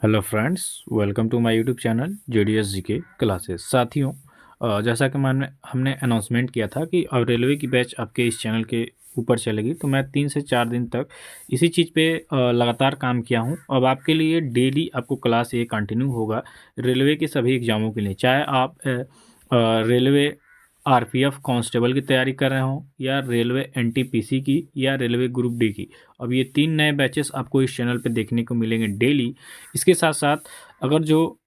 Hello friends, welcome to my YouTube channel JDS GK classes. साथियों, जैसा कि हमने अनाउंसमेंट किया था कि अब रेलवे की बैच आपके इस चैनल के ऊपर चलेगी, तो मैं 3 से 4 दिन तक इसी चीज़ पे लगातार काम किया हूँ। अब आपके लिए डेली आपको क्लास ये कंटिन्यू होगा रेलवे के सभी एग्ज़ामों के लिए, चाहे आप रेलवे आरपीएफ कांस्टेबल की तैयारी कर रहे हों, या रेलवे एनटीपीसी की, या रेलवे ग्रुप डी की। अब ये 3 नए बैचेस आपको इस चैनल पे देखने को मिलेंगे डेली। इसके साथ साथ अगर जो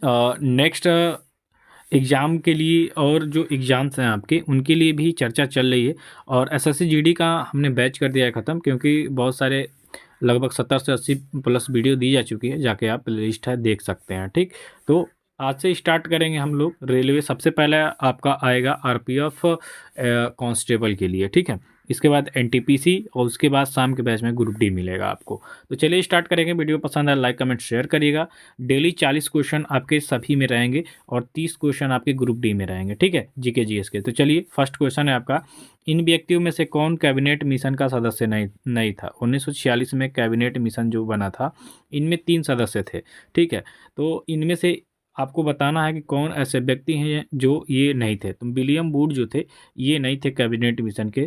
नेक्स्ट एग्ज़ाम के लिए और जो एग्ज़ाम्स हैं आपके, उनके लिए भी चर्चा चल रही है। और एसएससी जीडी का हमने बैच कर दिया है ख़त्म, क्योंकि बहुत सारे लगभग 70 से 80 प्लस वीडियो दी जा चुकी है, जाके आप प्लेलिस्ट है देख सकते हैं। ठीक, तो आज से स्टार्ट करेंगे हम लोग रेलवे। सबसे पहले आपका आएगा आरपीएफ कांस्टेबल के लिए, ठीक है। इसके बाद एनटीपीसी, और उसके बाद शाम के बैच में ग्रुप डी मिलेगा आपको। तो चलिए स्टार्ट करेंगे। वीडियो पसंद आए लाइक कमेंट शेयर करिएगा। डेली 40 क्वेश्चन आपके सभी में रहेंगे और 30 क्वेश्चन आपके ग्रुप डी में रहेंगे, ठीक है, जीके जीएस के। तो चलिए, फर्स्ट क्वेश्चन है आपका, इन व्यक्तियों में से कौन कैबिनेट मिशन का सदस्य नहीं था? 1946 में कैबिनेट मिशन जो बना था, इनमें 3 सदस्य थे, ठीक है। तो इनमें से आपको बताना है कि कौन ऐसे व्यक्ति हैं जो ये नहीं थे। तो विलियम वुड जो थे, ये नहीं थे कैबिनेट मिशन के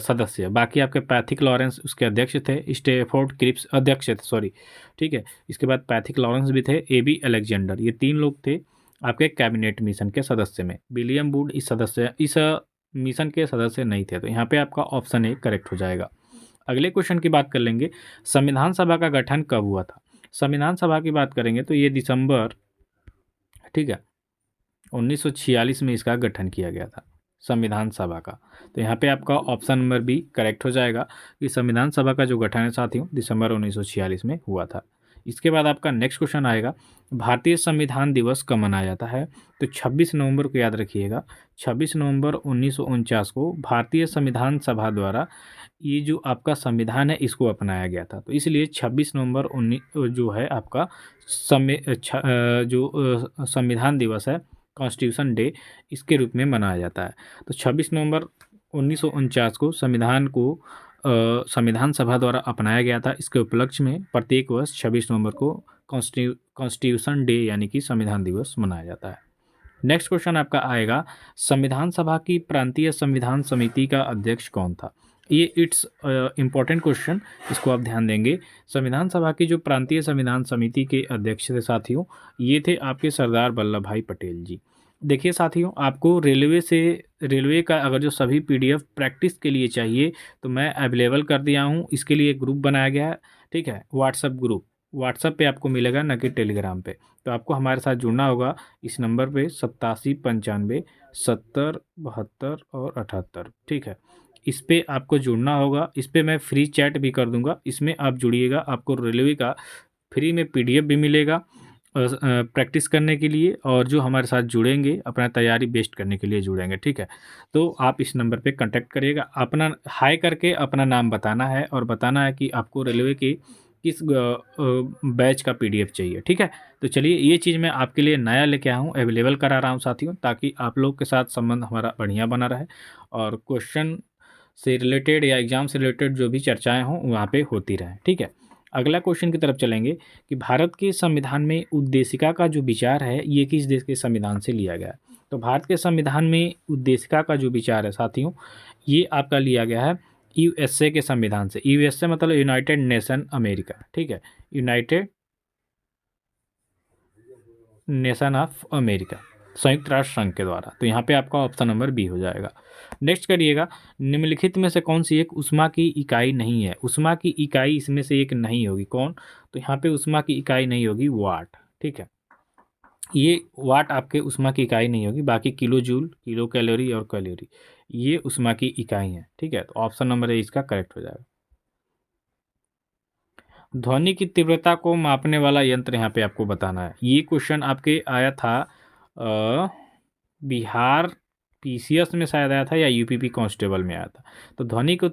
सदस्य। बाकी आपके पैथिक लॉरेंस उसके अध्यक्ष थे, स्टेफोर्ड क्रिप्स अध्यक्ष थे, सॉरी, ठीक है। इसके बाद पैथिक लॉरेंस भी थे, एबी अलेक्जेंडर, ये 3 लोग थे आपके कैबिनेट मिशन के सदस्य में। विलियम वुड इस मिशन के सदस्य नहीं थे, तो यहाँ पे आपका ऑप्शन ए करेक्ट हो जाएगा। अगले क्वेश्चन की बात कर लेंगे, संविधान सभा का गठन कब हुआ था? संविधान सभा की बात करेंगे तो ये दिसंबर, ठीक है, 1946 में इसका गठन किया गया था, संविधान सभा का। तो यहाँ पे आपका ऑप्शन नंबर बी करेक्ट हो जाएगा कि संविधान सभा का जो गठन है साथियों, दिसंबर 1946 में हुआ था। इसके बाद आपका नेक्स्ट क्वेश्चन आएगा, भारतीय संविधान दिवस कब मनाया जाता है? तो 26 नवंबर को याद रखिएगा। 26 नवंबर 1949 को भारतीय संविधान सभा द्वारा ये जो आपका संविधान है इसको अपनाया गया था। तो इसलिए 26 नवंबर 19 जो है आपका संविधान दिवस है, कॉन्स्टिट्यूशन डे, इसके रूप में मनाया जाता है। तो 26 नवंबर 1949 को संविधान सभा द्वारा अपनाया गया था। इसके उपलक्ष्य में प्रत्येक वर्ष 26 नवंबर को कॉन्स्टिट्यूशन डे यानी कि संविधान दिवस मनाया जाता है। नेक्स्ट क्वेश्चन आपका आएगा, संविधान सभा की प्रांतीय संविधान समिति का अध्यक्ष कौन था? ये इट्स इम्पॉर्टेंट क्वेश्चन, इसको आप ध्यान देंगे। संविधान सभा की जो प्रांतीय संविधान समिति के अध्यक्ष थे साथियों, ये थे आपके सरदार वल्लभ भाई पटेल जी। देखिए साथियों, आपको रेलवे का अगर जो सभी पीडीएफ प्रैक्टिस के लिए चाहिए, तो मैं अवेलेबल कर दिया हूँ। इसके लिए ग्रुप बनाया गया है, ठीक है, व्हाट्सअप ग्रुप। व्हाट्सअप पे आपको मिलेगा, न कि टेलीग्राम पे। तो आपको हमारे साथ जुड़ना होगा इस नंबर पे 8795 70 72 और 78, ठीक है। इस पे आपको जुड़ना होगा। इस पे मैं फ्री चैट भी कर दूंगा, इसमें आप जुड़िएगा। आपको रेलवे का फ्री में पीडीएफ भी मिलेगा प्रैक्टिस करने के लिए, और जो हमारे साथ जुड़ेंगे अपना तैयारी बेस्ट करने के लिए जुड़ेंगे, ठीक है। तो आप इस नंबर पे कांटेक्ट करिएगा। अपना हाई करके अपना नाम बताना है, और बताना है कि आपको रेलवे की किस बैच का पीडीएफ चाहिए, ठीक है। तो चलिए, ये चीज़ मैं आपके लिए नया लेके आया हूँ, अवेलेबल करा रहा हूँ साथियों, ताकि आप लोग के साथ संबंध हमारा बढ़िया बना रहे, और क्वेश्चन से रिलेटेड या एग्ज़ाम से रिलेटेड जो भी चर्चाएं हों वहाँ पे होती रहें, ठीक है। अगला क्वेश्चन की तरफ चलेंगे कि भारत के संविधान में उद्देशिका का जो विचार है, ये किस देश के संविधान से लिया गया है? तो भारत के संविधान में उद्देशिका का जो विचार है साथियों, ये आपका लिया गया है यूएसए के संविधान से। यूएसए मतलब यूनाइटेड नेशन अमेरिका, ठीक है, यूनाइटेड नेशन ऑफ अमेरिका, संयुक्त राष्ट्र संघ के द्वारा। तो यहाँ पे आपका ऑप्शन नंबर बी हो जाएगा। नेक्स्ट करिएगा, निम्नलिखित में से कौन सी एक उष्मा की इकाई नहीं है? उष्मा की इकाई इसमें से एक नहीं होगी, कौन? तो यहाँ पे उष्मा की इकाई नहीं होगी वाट, ठीक है। ये वाट आपके उष्मा की इकाई नहीं होगी। बाकी किलो जूल, किलो कैलोरी और कैलोरी, ये उष्मा की इकाई हैं, ठीक है। तो ऑप्शन नंबर ए इसका करेक्ट हो जाएगा। ध्वनि की तीव्रता को मापने वाला यंत्र यहाँ पे आपको बताना है। ये क्वेश्चन आपके आया था बिहार पीसीएस में शायद आया था, या यूपीपी कांस्टेबल में आया था। तो ध्वनि की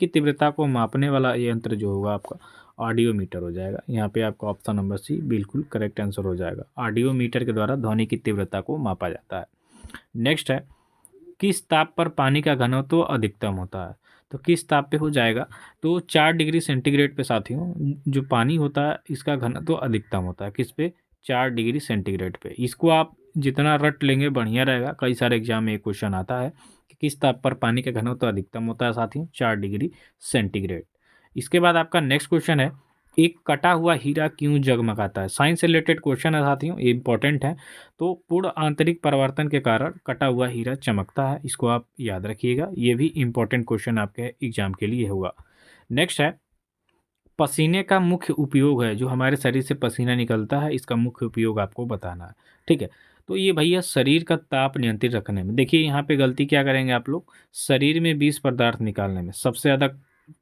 तीव्रता को मापने वाला यंत्र जो होगा आपका ऑडियोमीटर हो जाएगा। यहाँ पे आपका ऑप्शन नंबर सी बिल्कुल करेक्ट आंसर हो जाएगा। ऑडियोमीटर के द्वारा ध्वनि की तीव्रता को मापा जाता है। नेक्स्ट है, किस ताप पर पानी का घनत्व अधिकतम होता है? तो किस ताप पे हो जाएगा? तो 4 डिग्री सेंटीग्रेड पे साथियों जो पानी होता है इसका घनत्व तो अधिकतम होता है। किस पे? 4 डिग्री सेंटीग्रेड पे। इसको आप जितना रट लेंगे बढ़िया रहेगा। कई सारे एग्जाम में ये क्वेश्चन आता है कि किस ताप पर पानी का घनत्व तो अधिकतम होता है साथियों? 4 डिग्री सेंटीग्रेड। इसके बाद आपका नेक्स्ट क्वेश्चन है, एक कटा हुआ हीरा क्यों जगमगाता है? साइंस से रिलेटेड क्वेश्चन है साथियों, ये इंपॉर्टेंट है। तो पूर्ण आंतरिक परिवर्तन के कारण कटा हुआ हीरा चमकता है, इसको आप याद रखिएगा। ये भी इंपॉर्टेंट क्वेश्चन आपके एग्जाम के लिए होगा। नेक्स्ट है, पसीने का मुख्य उपयोग है, जो हमारे शरीर से पसीना निकलता है इसका मुख्य उपयोग आपको बताना है। ठीक है, तो ये भैया शरीर का ताप नियंत्रित रखने में। देखिए यहाँ पे गलती क्या करेंगे आप लोग, शरीर में 20 पदार्थ निकालने में सबसे ज़्यादा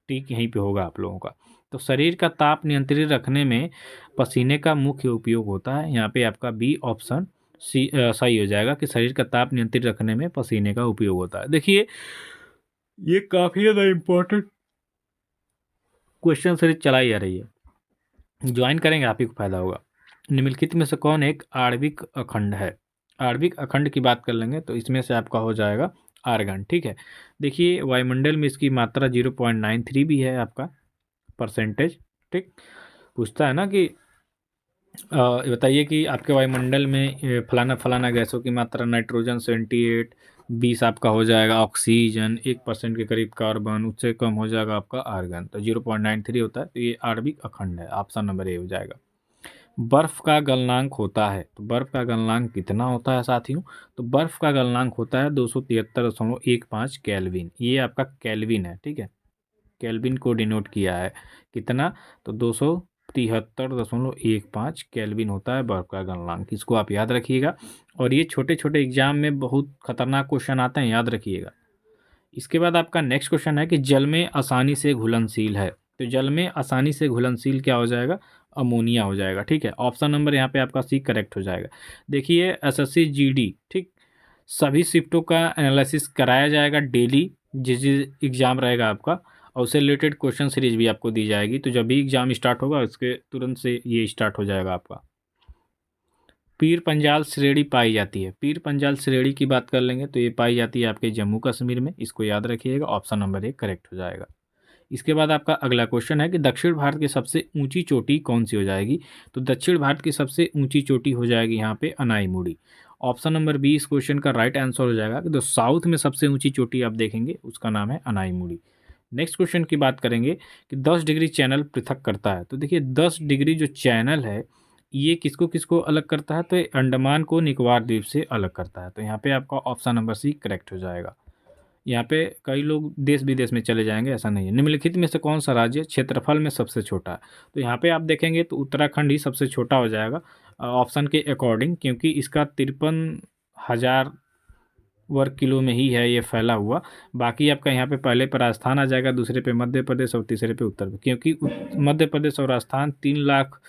टिक यहीं पे होगा आप लोगों का। तो शरीर का ताप नियंत्रित रखने में पसीने का मुख्य उपयोग होता है। यहाँ पे आपका बी ऑप्शन सही हो जाएगा कि शरीर का ताप नियंत्रित रखने में पसीने का उपयोग होता है। देखिए ये काफ़ी ज़्यादा इम्पोर्टेंट क्वेश्चन सीरीज चलाई जा रही है, ज्वाइन करेंगे आप ही को फायदा होगा। निम्नलिखित में से कौन एक आणविक अखंड है? आणविक अखंड की बात कर लेंगे तो इसमें से आपका हो जाएगा आर्गन। ठीक है, देखिए वायुमंडल में इसकी मात्रा 0.93 भी है आपका परसेंटेज। ठीक, पूछता है ना कि बताइए कि आपके वायुमंडल में फलाना फलाना गैसों की मात्रा, नाइट्रोजन 78, 20 आपका हो जाएगा ऑक्सीजन, 1% के करीब कार्बन, उससे कम हो जाएगा आपका आर्गन। तो 0.93 होता है, तो ये आणविक अखंड है, ऑप्शन नंबर ए हो जाएगा। बर्फ का गलनांक होता है, तो बर्फ का गलनांक कितना होता है साथियों? तो बर्फ का गलनांक होता है 273.15 केल्विन। ये आपका केल्विन है। ठीक है, केल्विन को डिनोट किया है कितना? तो 273.15 केल्विन होता है बर्फ का गलनांक। इसको आप याद रखिएगा, और ये छोटे छोटे एग्जाम में बहुत खतरनाक क्वेश्चन आते हैं, याद रखिएगा। इसके बाद आपका नेक्स्ट क्वेश्चन है कि जल में आसानी से घुलनशील है, तो जल में आसानी से घुलनशील क्या हो जाएगा? अमोनिया हो जाएगा। ठीक है, ऑप्शन नंबर यहाँ पे आपका सी करेक्ट हो जाएगा। देखिए एसएससी जीडी, ठीक, सभी शिफ्टों का एनालिसिस कराया जाएगा डेली, जिस जिस एग्ज़ाम रहेगा आपका, और उससे रिलेटेड क्वेश्चन सीरीज भी आपको दी जाएगी। तो जब भी एग्ज़ाम स्टार्ट होगा उसके तुरंत से ये स्टार्ट हो जाएगा आपका। पीर पंजाल श्रेणी पाई जाती है, पीर पंजाल श्रेणी की बात कर लेंगे तो ये पाई जाती है आपके जम्मू कश्मीर में, इसको याद रखिएगा, ऑप्शन नंबर 1 करेक्ट हो जाएगा। इसके बाद आपका अगला क्वेश्चन है कि दक्षिण भारत की सबसे ऊंची चोटी कौन सी हो जाएगी? तो दक्षिण भारत की सबसे ऊंची चोटी हो जाएगी यहाँ पे अनाईमुड़ी। ऑप्शन नंबर बी इस क्वेश्चन का राइट आंसर हो जाएगा कि तो साउथ में सबसे ऊंची चोटी आप देखेंगे उसका नाम है अनाईमुड़ी। नेक्स्ट क्वेश्चन की बात करेंगे कि 10 डिग्री चैनल पृथक करता है। तो देखिए 10 डिग्री जो चैनल है ये किसको किसको अलग करता है? तो ये अंडमान को निकोबार द्वीप से अलग करता है। तो यहाँ पे आपका ऑप्शन नंबर सी करेक्ट हो जाएगा। यहाँ पे कई लोग देश विदेश में चले जाएंगे, ऐसा नहीं है। निम्नलिखित में से कौन सा राज्य क्षेत्रफल में सबसे छोटा है? तो यहाँ पे आप देखेंगे तो उत्तराखंड ही सबसे छोटा हो जाएगा ऑप्शन के अकॉर्डिंग, क्योंकि इसका 53,000 वर्ग किलो में ही है ये फैला हुआ। बाकी आपका यहाँ पे पहले पर राजस्थान आ जाएगा, दूसरे पे मध्य प्रदेश और तीसरे पे उत्तर प्रदेश, क्योंकि मध्य प्रदेश और राजस्थान 3 लाख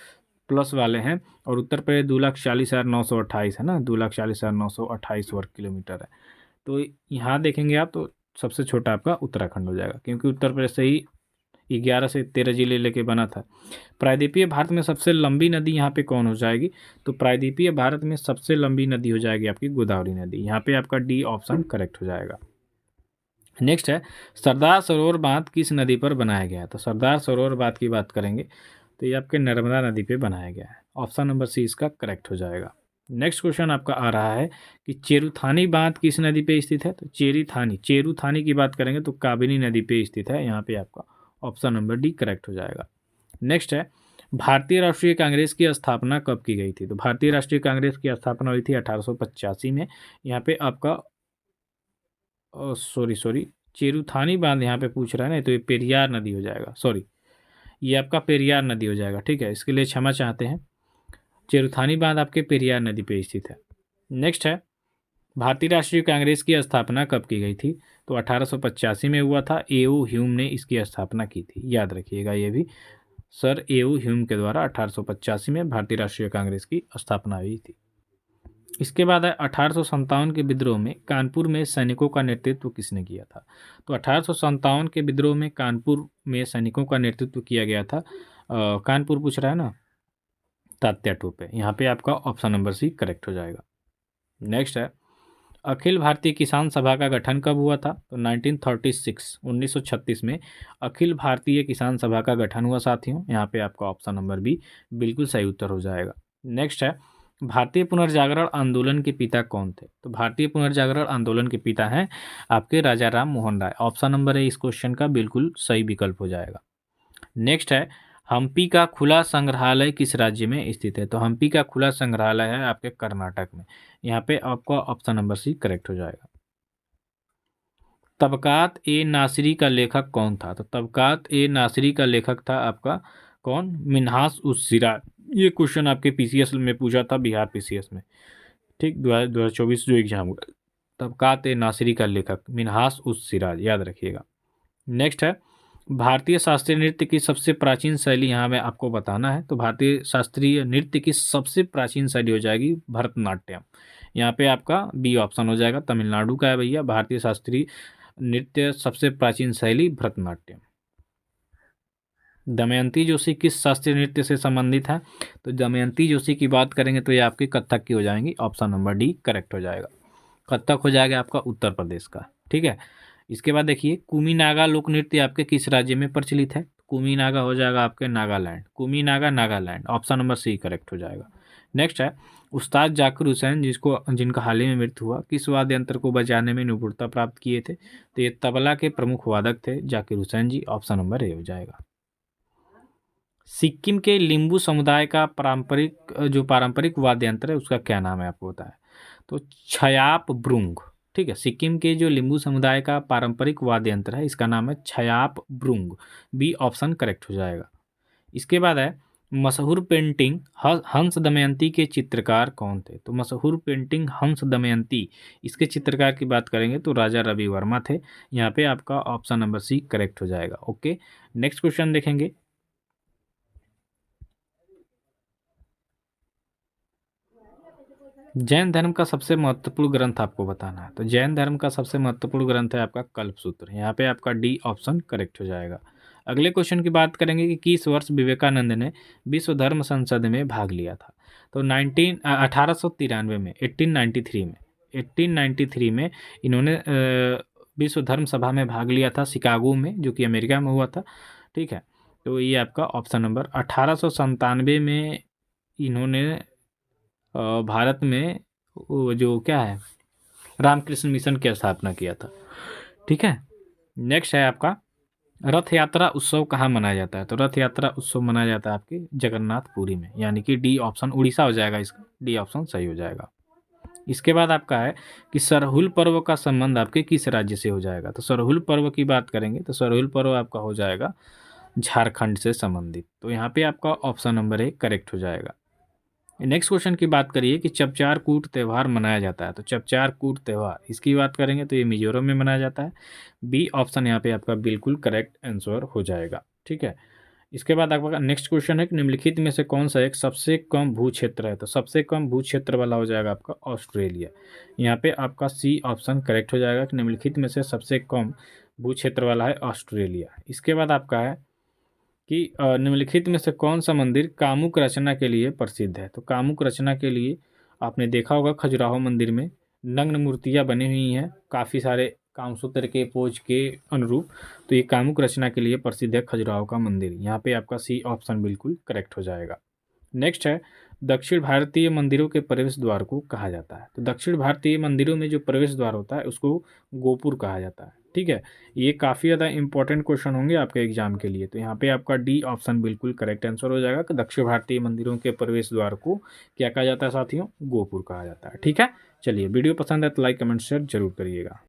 प्लस वाले हैं, और उत्तर प्रदेश 2,40,928 है ना, 2,40,928 वर्ग किलोमीटर है। तो यहाँ देखेंगे आप तो सबसे छोटा आपका उत्तराखंड हो जाएगा, क्योंकि उत्तर प्रदेश से ही 11 से 13 जिले लेके बना था। प्रायद्वीपीय भारत में सबसे लंबी नदी यहाँ पे कौन हो जाएगी? तो प्रायद्वीपीय भारत में सबसे लंबी नदी हो जाएगी आपकी गोदावरी नदी। यहाँ पे आपका डी ऑप्शन करेक्ट हो जाएगा। नेक्स्ट है, सरदार सरोवर बांध किस नदी पर बनाया गया है? तो सरदार सरोवर बांध की बात करेंगे तो ये आपके नर्मदा नदी पे बनाया गया है, ऑप्शन नंबर सी इसका करेक्ट हो जाएगा। नेक्स्ट क्वेश्चन आपका आ रहा है कि चेरुथानी बांध किस नदी पे स्थित है? तो चेरुथानी की बात करेंगे तो काबिनी नदी पे स्थित है, यहाँ पे आपका ऑप्शन नंबर डी करेक्ट हो जाएगा। नेक्स्ट है, भारतीय राष्ट्रीय कांग्रेस की स्थापना कब की गई थी? तो भारतीय राष्ट्रीय कांग्रेस की स्थापना हुई थी 1885 में। यहाँ पे आपका सॉरी चेरुथानी बांध यहाँ पे पूछ रहा है ना, तो ये पेरियार नदी हो जाएगा, सॉरी ये आपका पेरियार नदी हो जाएगा। ठीक है, इसके लिए क्षमा चाहते हैं। चेरुथानी बांध आपके पेरियार नदी पे स्थित है। नेक्स्ट है, भारतीय राष्ट्रीय कांग्रेस की स्थापना कब की गई थी? तो 1885 में हुआ था, ए.ओ. ह्यूम ने इसकी स्थापना की थी, याद रखिएगा ये भी, सर ए.ओ. ह्यूम के द्वारा 1885 में भारतीय राष्ट्रीय कांग्रेस की स्थापना हुई थी। इसके बाद है 1857 के विद्रोह में कानपुर में सैनिकों का नेतृत्व किसने किया था? तो 1857 के विद्रोह में कानपुर में सैनिकों का नेतृत्व किया गया था, कानपुर पूछ रहा है ना, तात्या टोपे। यहाँ पे आपका ऑप्शन नंबर सी करेक्ट हो जाएगा। नेक्स्ट है, अखिल भारतीय किसान सभा का गठन कब हुआ था? तो 1936 1936 में अखिल भारतीय किसान सभा का गठन हुआ साथियों। यहाँ पे आपका ऑप्शन नंबर बी बिल्कुल सही उत्तर हो जाएगा। नेक्स्ट है, भारतीय पुनर्जागरण आंदोलन के पिता कौन थे? तो भारतीय पुनर्जागरण आंदोलन के पिता हैं आपके राजा Ram Mohan Roy. Option number A इस क्वेश्चन का बिल्कुल सही विकल्प हो जाएगा। नेक्स्ट है, हम्पी का खुला संग्रहालय किस राज्य में स्थित है? तो हम्पी का खुला संग्रहालय है आपके कर्नाटक में। यहाँ पे आपका ऑप्शन नंबर सी करेक्ट हो जाएगा। तबकात ए नासिरी का लेखक कौन था? तो तबकात ए नासिरी का लेखक था आपका कौन? मिन्हास उस सिराज। ये क्वेश्चन आपके पीसीएस में पूछा था, बिहार पीसीएस में, ठीक, 2024 जो एग्जाम हुआ। तबकात ए नासिरी का लेखक मिन्हास उस सिराज, याद रखिएगा। नेक्स्ट है, भारतीय शास्त्रीय नृत्य की सबसे प्राचीन शैली यहाँ में आपको बताना है। तो भारतीय शास्त्रीय नृत्य की सबसे प्राचीन शैली हो जाएगी भरतनाट्यम। यहाँ पे आपका बी ऑप्शन हो जाएगा। तमिलनाडु का है भैया भारतीय शास्त्रीय नृत्य सबसे प्राचीन शैली भरतनाट्यम। दमयंती जोशी किस शास्त्रीय नृत्य से संबंधित है? तो दमयंती जोशी की बात करेंगे तो ये आपकी कथक की हो जाएंगी। ऑप्शन नंबर डी करेक्ट हो जाएगा। कथक हो जाएगा आपका उत्तर प्रदेश का, ठीक है। इसके बाद देखिए, कुमी नागा लोक नृत्य आपके किस राज्य में प्रचलित है? कुमी नागा हो जाएगा आपके Nagaland. Kumi Naga Nagaland, option number C correct हो जाएगा। नेक्स्ट है, उस्ताद जाकिर हुसैन जिनका हाल ही में मृत्यु हुआ, किस वाद्य यंत्र को बजाने में निपुणता प्राप्त किए थे? तो ये तबला के प्रमुख वादक थे जाकिर हुसैन जी। ऑप्शन नंबर ए हो जाएगा। सिक्किम के लिम्बू समुदाय का पारंपरिक वाद्य यंत्र है उसका क्या नाम है आपको पता है? तो छयाप ब्रुंग, ठीक है। सिक्किम के जो लिम्बू समुदाय का पारंपरिक वाद्य यंत्र है इसका नाम है छयाप ब्रुंग। बी ऑप्शन करेक्ट हो जाएगा। इसके बाद है, मशहूर पेंटिंग हंस दमयंती के चित्रकार कौन थे? तो मशहूर पेंटिंग हंस दमयंती, इसके चित्रकार की बात करेंगे तो राजा रवि वर्मा थे। यहाँ पे आपका ऑप्शन नंबर सी करेक्ट हो जाएगा। ओके, नेक्स्ट क्वेश्चन देखेंगे। जैन धर्म का सबसे महत्वपूर्ण ग्रंथ आपको बताना है। तो जैन धर्म का सबसे महत्वपूर्ण ग्रंथ है आपका कल्पसूत्र। यहाँ पे आपका डी ऑप्शन करेक्ट हो जाएगा। अगले क्वेश्चन की बात करेंगे कि किस वर्ष विवेकानंद ने विश्व धर्म संसद में भाग लिया था? तो 1893 में, 1893 में इन्होंने विश्व धर्म सभा में भाग लिया था, शिकागो में, जो कि अमेरिका में हुआ था, ठीक है। तो ये आपका ऑप्शन नंबर 1897 में इन्होंने भारत में वो जो क्या है रामकृष्ण मिशन की स्थापना किया था, ठीक है। नेक्स्ट है आपका, रथ यात्रा उत्सव कहाँ मनाया जाता है? तो रथ यात्रा उत्सव मनाया जाता है आपके जगन्नाथपुरी में, यानी कि डी ऑप्शन उड़ीसा हो जाएगा। इसका डी ऑप्शन सही हो जाएगा। इसके बाद आपका है कि सरहुल पर्व का संबंध आपके किस राज्य से हो जाएगा? तो सरहुल पर्व की बात करेंगे तो सरहुल पर्व आपका हो जाएगा झारखंड से संबंधित। तो यहाँ पे आपका ऑप्शन नंबर ए करेक्ट हो जाएगा। नेक्स्ट क्वेश्चन की बात करिए कि चपचार कूट त्यौहार मनाया जाता है। तो चपचार कूट त्यौहार इसकी बात करेंगे तो ये मिजोरम में मनाया जाता है। बी ऑप्शन यहाँ पे आपका बिल्कुल करेक्ट आंसर हो जाएगा, ठीक है। इसके बाद आपका नेक्स्ट क्वेश्चन है कि निम्नलिखित में से कौन सा एक सबसे कम भू क्षेत्र है? तो सबसे कम भू क्षेत्र वाला हो जाएगा आपका ऑस्ट्रेलिया। यहाँ पे आपका सी ऑप्शन करेक्ट हो जाएगा कि निम्नलिखित में से सबसे कम भू क्षेत्र वाला है ऑस्ट्रेलिया। इसके बाद आपका है कि निम्नलिखित में से कौन सा मंदिर कामुक रचना के लिए प्रसिद्ध है? तो कामुक रचना के लिए आपने देखा होगा खजुराहो मंदिर में नग्न मूर्तियाँ बनी हुई हैं काफ़ी सारे कामसूत्र के पोज के अनुरूप। तो ये कामुक रचना के लिए प्रसिद्ध है खजुराहो का मंदिर। यहाँ पे आपका सी ऑप्शन बिल्कुल करेक्ट हो जाएगा। नेक्स्ट है, दक्षिण भारतीय मंदिरों के प्रवेश द्वार को कहा जाता है? तो दक्षिण भारतीय मंदिरों में जो प्रवेश द्वार होता है उसको गोपुर कहा जाता है, ठीक है। ये काफ़ी ज़्यादा इंपॉर्टेंट क्वेश्चन होंगे आपके एग्जाम के लिए। तो यहाँ पे आपका डी ऑप्शन बिल्कुल करेक्ट आंसर हो जाएगा कि दक्षिण भारतीय मंदिरों के प्रवेश द्वार को क्या कहा जाता है साथियों? गोपुर कहा जाता है, ठीक है। चलिए, वीडियो पसंद है तो लाइक कमेंट शेयर जरूर करिएगा।